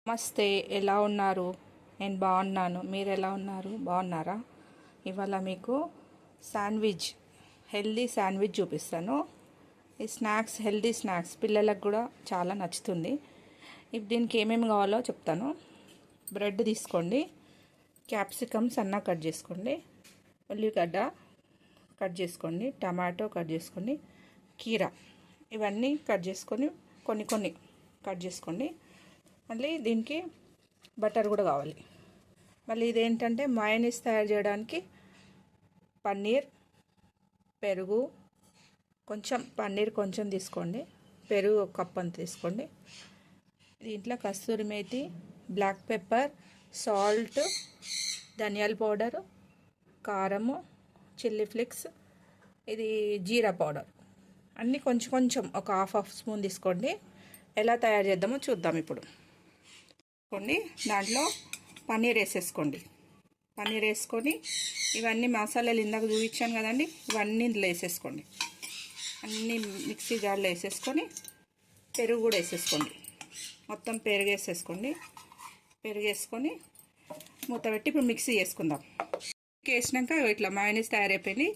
నమస్తే, ఎలా ఉన్నారు? నేను బాగున్నాను. మీరు ఎలా ఉన్నారు? బాగున్నారా? ఇవాళ మీకు శాండ్విచ్, హెల్దీ శాండ్విచ్ చూపిస్తాను. ఈ స్నాక్స్, హెల్దీ స్నాక్స్ పిల్లలకు కూడా చాలా నచ్చుతుంది. ఇప్పుడు దీనికి ఏమేమి కావాలో చెప్తాను. బ్రెడ్ తీసుకోండి, క్యాప్సికమ్ సన్నగా కట్ చేసుకోండి, ఉల్లిగడ్డ కట్ చేసుకోండి, టమాటో కట్ చేసుకోండి, కీరా ఇవన్నీ కట్ చేసుకొని కొన్ని కొన్ని కట్ చేసుకోండి. మళ్ళీ దీనికి బటర్ కూడా కావాలి. మళ్ళీ ఇదేంటంటే మయోనీస్ తయారు చేయడానికి పన్నీర్, పెరుగు పన్నీర్ కొంచెం తీసుకోండి, పెరుగు ఒక కప్ అంత తీసుకోండి. దీంట్లో కస్తూరి మేతి, బ్లాక్ పెప్పర్, సాల్ట్, ధనియాల పౌడరు, కారము, చిల్లీ ఫ్లేక్స్, ఇది జీరా పౌడర్ అన్నీ కొంచెం కొంచెం ఒక హాఫ్ స్పూన్ తీసుకోండి. ఎలా తయారు చేద్దామో చూద్దాం ఇప్పుడు. దాంట్లో పన్నీర్ వేసేసుకోండి. పన్నీర్ వేసుకొని ఇవన్నీ మసాలాలు ఇందాక చూపించాను కదండి, ఇవన్నీ ఇందులో వేసేసుకోండి. అన్నీ మిక్సీ జార్లో వేసేసుకొని పెరుగు కూడా వేసేసుకోండి. మొత్తం పెరుగు వేసేసుకోండి. పెరుగు వేసుకొని మూత పెట్టి ఇప్పుడు మిక్సీ చేసుకుందాం. వేసినాక ఇట్లా మయోనీస్ తయారైపోయింది.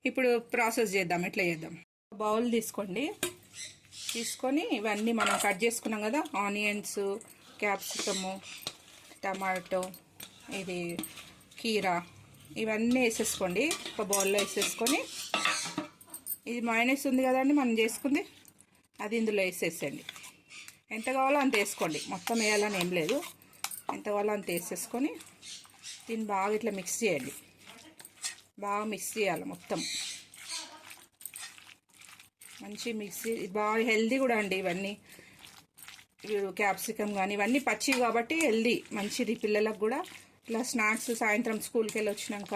ఇప్పుడు ప్రాసెస్ చేద్దాం. ఎట్లా చేద్దాం? బౌల్ తీసుకోండి. తీసుకొని ఇవన్నీ మనం కట్ చేసుకున్నాం కదా, ఆనియన్స్, క్యాప్సికము, టమాటో, ఇది కీరా ఇవన్నీ వేసేసుకోండి. ఒక బౌల్లో వేసేసుకొని ఇది మయోనీస్ ఉంది కదండి మనం చేసుకుంది, అది ఇందులో వేసేసేయండి. ఎంత కావాలో అంత వేసుకోండి, మొత్తం వేయాలని ఏం లేదు. ఎంత కావాలో అంత వేసేసుకొని దీన్ని బాగా ఇట్లా మిక్స్ చేయండి. బాగా మిక్స్ చేయాలి మొత్తం. మంచి మిక్సీ, బాగా హెల్దీ కూడా అండి. ఇవన్నీ క్యాప్సికమ్ కానీ ఇవన్నీ పచ్చివి కాబట్టి హెల్దీ, మంచిది పిల్లలకు కూడా. ఇట్లా స్నాక్స్ సాయంత్రం స్కూల్కి వెళ్ళి వచ్చినాక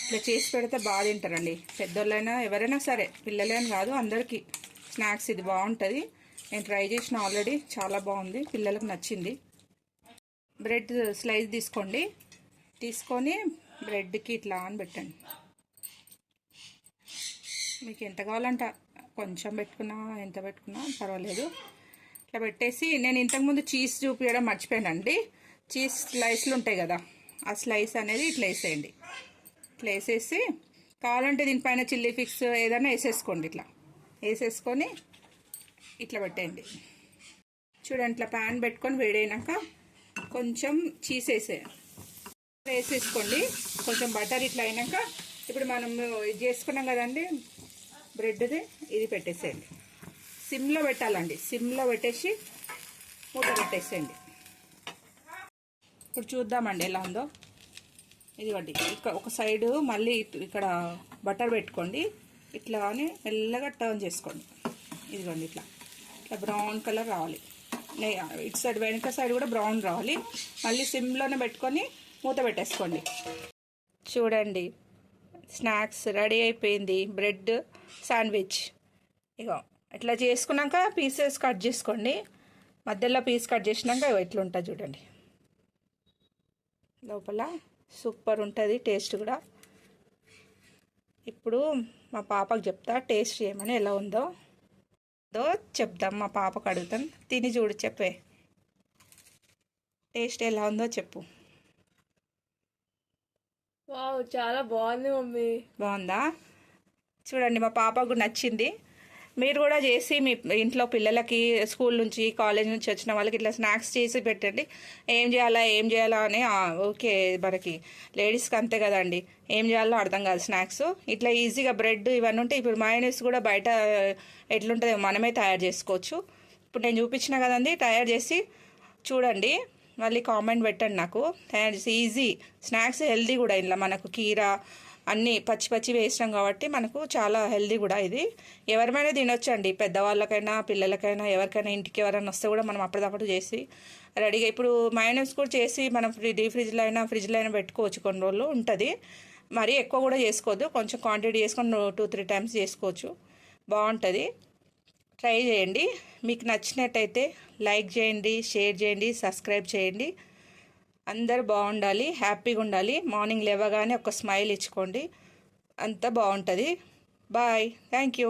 ఇట్లా చేసి పెడితే బాగా తింటారండి. పెద్దోళ్ళైనా ఎవరైనా సరే, పిల్లలైనా కాదు అందరికీ స్నాక్స్ ఇది బాగుంటుంది. నేను ట్రై చేసిన ఆల్రెడీ, చాలా బాగుంది, పిల్లలకు నచ్చింది. బ్రెడ్ స్లైస్ తీసుకోండి. తీసుకొని బ్రెడ్కి ఇట్లా అని పెట్టండి. మీకు ఎంత కావాలంట, కొంచెం పెట్టుకున్నా ఎంత పెట్టుకున్నా పర్వాలేదు. ఇట్లా పెట్టేసి నేను ఇంతకుముందు చీజ్ చూపించడం మర్చిపోయానండి. చీజ్ స్లైస్లు ఉంటాయి కదా, ఆ స్లైస్ అనేది ఇట్లా వేసేయండి. ఇట్లా వేసేసి కావాలంటే దీనిపైన చిల్లీ ఫ్లేక్స్ ఏదైనా వేసేసుకోండి. ఇట్లా వేసేసుకొని ఇట్లా పెట్టేయండి. చూడండి, ఇట్లా ప్యాన్ పెట్టుకొని వేడైనాక కొంచెం చీజ్ వేసేసుకోండి. కొంచెం బటర్ ఇట్లా అయినాక ఇప్పుడు మనం ఇది చేసుకున్నాం కదండి బ్రెడ్ది, ఇది పెట్టేసేయండి. సిమ్లో పెట్టాలండి. సిమ్లో పెట్టేసి మూత పెట్టేసేయండి. ఇప్పుడు చూద్దామండి ఎలా ఉందో. ఇదిగోండి, ఇక్కడ ఒక సైడు మళ్ళీ ఇక్కడ బటర్ పెట్టుకోండి. ఇట్లా అని మెల్లగా టర్న్ చేసుకోండి. ఇదిగోండి, ఇట్లా ఇట్లా బ్రౌన్ కలర్ రావాలి. ఇటు సైడ్ వెనక సైడ్ కూడా బ్రౌన్ రావాలి. మళ్ళీ సిమ్లోనే పెట్టుకొని మూత పెట్టేసుకోండి. చూడండి, స్నాక్స్ రెడీ అయిపోయింది. Bread sandwich. ఇగో ఇట్లా చేసుకున్నాక పీసెస్ కట్ చేసుకోండి. మధ్యలో పీస్ కట్ చేసినాక ఎట్లుంటుంది చూడండి. లోపల సూపర్ ఉంటుంది, టేస్ట్ కూడా. ఇప్పుడు మా పాపకు చెప్తా టేస్ట్ చేయమని, ఎలా ఉందో చెప్తాం. మా పాపకు అడుగుతాం, తిని చూడు, చెప్పే టేస్ట్ ఎలా ఉందో చెప్పు. వావ్, చాలా బాగుంది మమ్మీ. బాగుందా? చూడండి, మా పాపకు నచ్చింది. మీరు కూడా చేసి మీ ఇంట్లో పిల్లలకి స్కూల్ నుంచి కాలేజ్ నుంచి వచ్చిన వాళ్ళకి ఇట్లా స్నాక్స్ చేసి పెట్టండి. ఏం చేయాలా అని ఓకే, మనకి లేడీస్కి అంతే కదండి, ఏం చేయాలో అర్థం కాదు. స్నాక్స్ ఇట్లా ఈజీగా బ్రెడ్ ఇవన్నీ ఉంటే, ఇప్పుడు మయోనీస్ కూడా బయట ఎట్లుంటుందో మనమే తయారు చేసుకోవచ్చు. ఇప్పుడు నేను చూపించిన కదండి, తయారు చేసి చూడండి, మళ్ళీ కామెంట్ పెట్టండి నాకు. తయారు చేసి ఈజీ స్నాక్స్, హెల్దీ కూడా. ఇలా మనకు కీరా అన్నీ పచ్చి వేసినాం కాబట్టి మనకు చాలా హెల్దీ కూడా. ఇది ఎవరిమైనా తినొచ్చండి, పెద్దవాళ్ళకైనా పిల్లలకైనా ఎవరికైనా. ఇంటికి ఎవరైనా వస్తే కూడా మనం అప్పటిదప్పుడు చేసి రెడీగా. ఇప్పుడు మయోనీస్ కూడా చేసి మనం ఫ్రిడ్జ్లో అయినా పెట్టుకోవచ్చు, కొన్ని రోజులు ఉంటుంది. మరీ ఎక్కువ కూడా చేసుకోవద్దు, కొంచెం క్వాంటిటీ చేసుకొని 2-3 టైమ్స్ చేసుకోవచ్చు, బాగుంటుంది. ట్రై చేయండి. మీకు నచ్చినట్టయితే లైక్ చేయండి, షేర్ చేయండి, సబ్స్క్రైబ్ చేయండి. అందరూ బాగుండాలి, హ్యాపీగా ఉండాలి. మార్నింగ్ లేవగానే ఒక స్మైల్ ఇచ్చుకోండి, అంతా బాగుంటుంది. Bye, thank you.